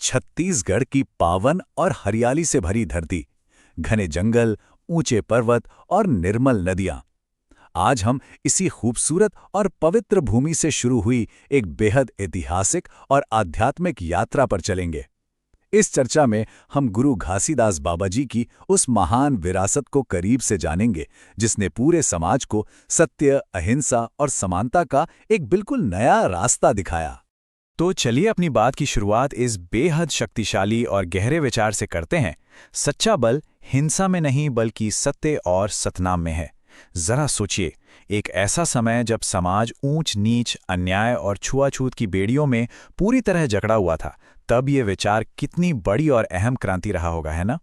छत्तीसगढ़ की पावन और हरियाली से भरी धरती, घने जंगल, ऊंचे पर्वत और निर्मल नदियां। आज हम इसी खूबसूरत और पवित्र भूमि से शुरू हुई एक बेहद ऐतिहासिक और आध्यात्मिक यात्रा पर चलेंगे। इस चर्चा में हम गुरु घासीदास बाबा जी की उस महान विरासत को करीब से जानेंगे, जिसने पूरे समाज को सत्य, अहिंसा और समानता का एक बिल्कुल नया रास्ता दिखाया। तो चलिए अपनी बात की शुरुआत इस बेहद शक्तिशाली और गहरे विचार से करते हैं। सच्चा बल हिंसा में नहीं बल्कि सत्य और सतनाम में है। जरा सोचिए, एक ऐसा समय जब समाज ऊंच नीच, अन्याय और छुआछूत की बेड़ियों में पूरी तरह जकड़ा हुआ था, तब ये विचार कितनी बड़ी और अहम क्रांति रहा होगा, है ना?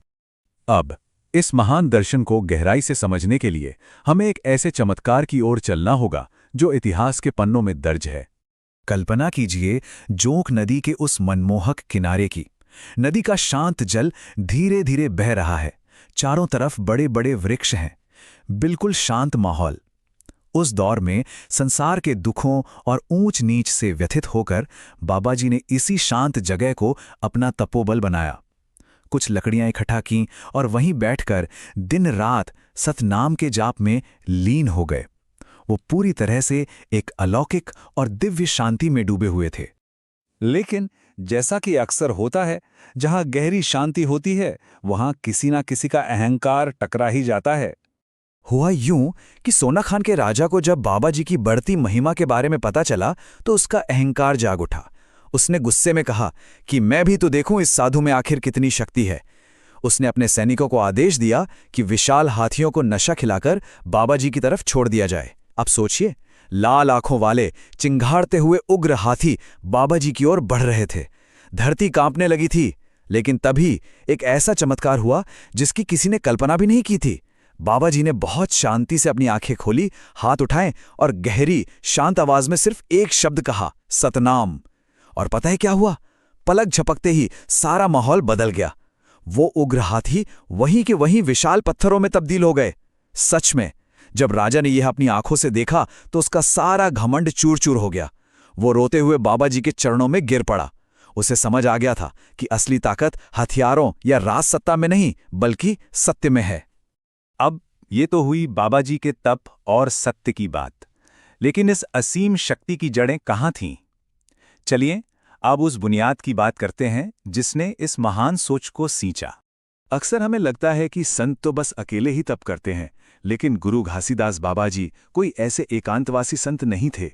अब इस महान दर्शन को गहराई से समझने के लिए हमें एक ऐसे चमत्कार की ओर चलना होगा जो इतिहास के पन्नों में दर्ज है। कल्पना कीजिए जोंक नदी के उस मनमोहक किनारे की। नदी का शांत जल धीरे धीरे बह रहा है। चारों तरफ बड़े बड़े वृक्ष हैं। बिल्कुल शांत माहौल। उस दौर में संसार के दुखों और ऊंच नीच से व्यथित होकर बाबा जी ने इसी शांत जगह को अपना तपोबल बनाया। कुछ लकड़ियां इकट्ठा कीं और वहीं बैठकर दिन रात सतनाम के जाप में लीन हो गए। वो पूरी तरह से एक अलौकिक और दिव्य शांति में डूबे हुए थे। लेकिन जैसा कि अक्सर होता है, जहां गहरी शांति होती है, वहां किसी ना किसी का अहंकार टकरा ही जाता है। हुआ यूं कि सोना खान के राजा को जब बाबा जी की बढ़ती महिमा के बारे में पता चला तो उसका अहंकार जाग उठा। उसने गुस्से में कहा कि मैं भी तो देखूं इस साधु में आखिर कितनी शक्ति है। उसने अपने सैनिकों को आदेश दिया कि विशाल हाथियों को नशा खिलाकर बाबा जी की तरफ छोड़ दिया जाए। अब सोचिए, लाल आंखों वाले चिंघाड़ते हुए उग्र हाथी बाबा जी की ओर बढ़ रहे थे। धरती कांपने लगी थी, लेकिन तभी एक ऐसा चमत्कार हुआ जिसकी किसी ने कल्पना भी नहीं की थी। बाबा जी ने बहुत शांति से अपनी आंखें खोली, हाथ उठाए और गहरी शांत आवाज में सिर्फ एक शब्द कहा, सतनाम। और पता है क्या हुआ? पलक झपकते ही सारा माहौल बदल गया। वो उग्र हाथी वहीं के वहीं विशाल पत्थरों में तब्दील हो गए। सच में, जब राजा ने यह अपनी आंखों से देखा तो उसका सारा घमंड चूर चूर हो गया। वो रोते हुए बाबा जी के चरणों में गिर पड़ा। उसे समझ आ गया था कि असली ताकत हथियारों या राजसत्ता में नहीं बल्कि सत्य में है। अब ये तो हुई बाबा जी के तप और सत्य की बात, लेकिन इस असीम शक्ति की जड़ें कहाँ थीं? चलिए अब उस बुनियाद की बात करते हैं जिसने इस महान सोच को सींचा। अक्सर हमें लगता है कि संत तो बस अकेले ही तप करते हैं, लेकिन गुरु घासीदास बाबा जी कोई ऐसे एकांतवासी संत नहीं थे।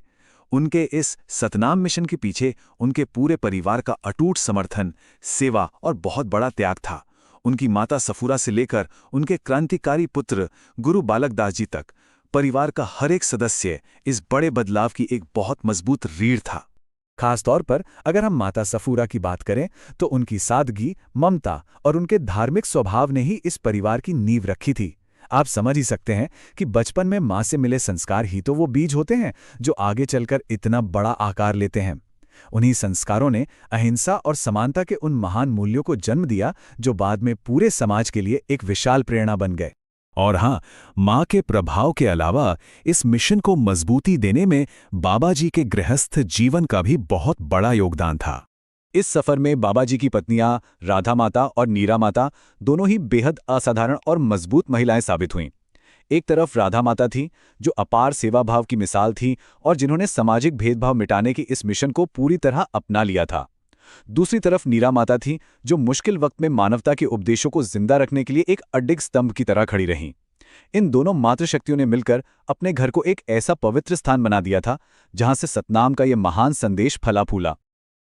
उनके इस सतनाम मिशन के पीछे उनके पूरे परिवार का अटूट समर्थन, सेवा और बहुत बड़ा त्याग था। उनकी माता सफूरा से लेकर उनके क्रांतिकारी पुत्र गुरु बालक दास जी तक परिवार का हर एक सदस्य इस बड़े बदलाव की एक बहुत मजबूत रीढ़ था। खास तौर पर अगर हम माता सफूरा की बात करें तो उनकी सादगी, ममता और उनके धार्मिक स्वभाव ने ही इस परिवार की नींव रखी थी। आप समझ ही सकते हैं कि बचपन में मां से मिले संस्कार ही तो वो बीज होते हैं जो आगे चलकर इतना बड़ा आकार लेते हैं। उन्हीं संस्कारों ने अहिंसा और समानता के उन महान मूल्यों को जन्म दिया जो बाद में पूरे समाज के लिए एक विशाल प्रेरणा बन गए। और हाँ, मां के प्रभाव के अलावा इस मिशन को मजबूती देने में बाबा जी के गृहस्थ जीवन का भी बहुत बड़ा योगदान था। इस सफर में बाबा जी की पत्नियां राधा माता और नीरा माता दोनों ही बेहद असाधारण और मजबूत महिलाएं साबित हुईं। एक तरफ राधा माता थी जो अपार सेवा भाव की मिसाल थी और जिन्होंने सामाजिक भेदभाव मिटाने के इस मिशन को पूरी तरह अपना लिया था। दूसरी तरफ नीरा माता थी जो मुश्किल वक्त में मानवता के उपदेशों को जिंदा रखने के लिए एक अडिग स्तंभ की तरह खड़ी रहीं। इन दोनों मातृशक्तियों ने मिलकर अपने घर को एक ऐसा पवित्र स्थान बना दिया था जहां से सतनाम का यह महान संदेश फला फूला।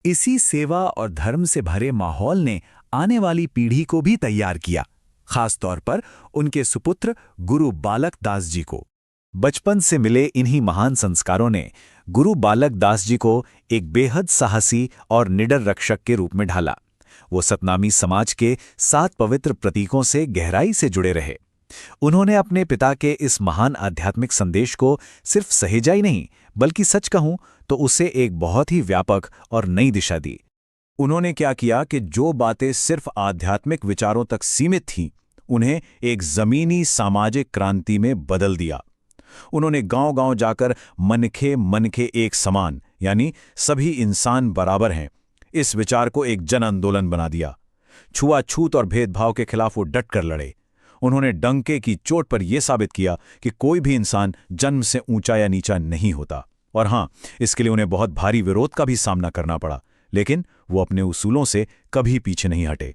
इसी सेवा और धर्म से भरे माहौल ने आने वाली पीढ़ी को भी तैयार किया, खास तौर पर उनके सुपुत्र गुरु बालक दास जी को। बचपन से मिले इन्हीं महान संस्कारों ने गुरु बालक दास जी को एक बेहद साहसी और निडर रक्षक के रूप में ढाला। वो सतनामी समाज के 7 पवित्र प्रतीकों से गहराई से जुड़े रहे। उन्होंने अपने पिता के इस महान आध्यात्मिक संदेश को सिर्फ सहेजा ही नहीं, बल्कि सच कहूं तो उसे एक बहुत ही व्यापक और नई दिशा दी। उन्होंने क्या किया कि जो बातें सिर्फ आध्यात्मिक विचारों तक सीमित थीं, उन्हें एक जमीनी सामाजिक क्रांति में बदल दिया। उन्होंने गांव-गांव जाकर मनखे मनखे एक समान, यानी सभी इंसान बराबर हैं, इस विचार को एक जन आंदोलन बना दिया। छुआछूत और भेदभाव के खिलाफ वो डट कर लड़े। उन्होंने डंके की चोट पर यह साबित किया कि कोई भी इंसान जन्म से ऊंचा या नीचा नहीं होता। और हां, इसके लिए उन्हें बहुत भारी विरोध का भी सामना करना पड़ा, लेकिन वो अपने उसूलों से कभी पीछे नहीं हटे।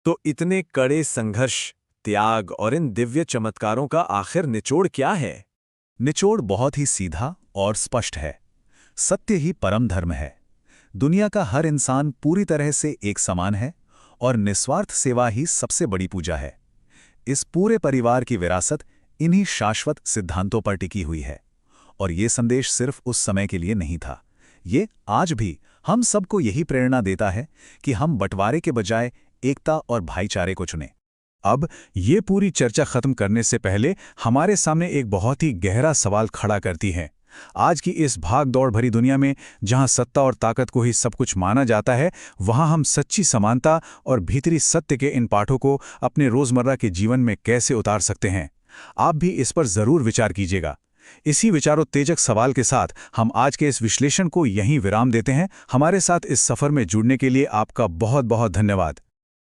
तो इतने कड़े संघर्ष, त्याग और इन दिव्य चमत्कारों का आखिर निचोड़ क्या है? निचोड़ बहुत ही सीधा और स्पष्ट है। सत्य ही परम धर्म है। दुनिया का हर इंसान पूरी तरह से एक समान है और निस्वार्थ सेवा ही सबसे बड़ी पूजा है। इस पूरे परिवार की विरासत इन्हीं शाश्वत सिद्धांतों पर टिकी हुई है। और ये संदेश सिर्फ उस समय के लिए नहीं था, ये आज भी हम सबको यही प्रेरणा देता है कि हम बंटवारे के बजाय एकता और भाईचारे को चुनें। अब ये पूरी चर्चा खत्म करने से पहले हमारे सामने एक बहुत ही गहरा सवाल खड़ा करती है। आज की इस भाग दौड़ भरी दुनिया में जहां सत्ता और ताकत को ही सब कुछ माना जाता है, वहां हम सच्ची समानता और भीतरी सत्य के इन पाठों को अपने रोजमर्रा के जीवन में कैसे उतार सकते हैं? आप भी इस पर जरूर विचार कीजिएगा। इसी विचारोत्तेजक सवाल के साथ हम आज के इस विश्लेषण को यहीं विराम देते हैं। हमारे साथ इस सफर में जुड़ने के लिए आपका बहुत बहुत धन्यवाद।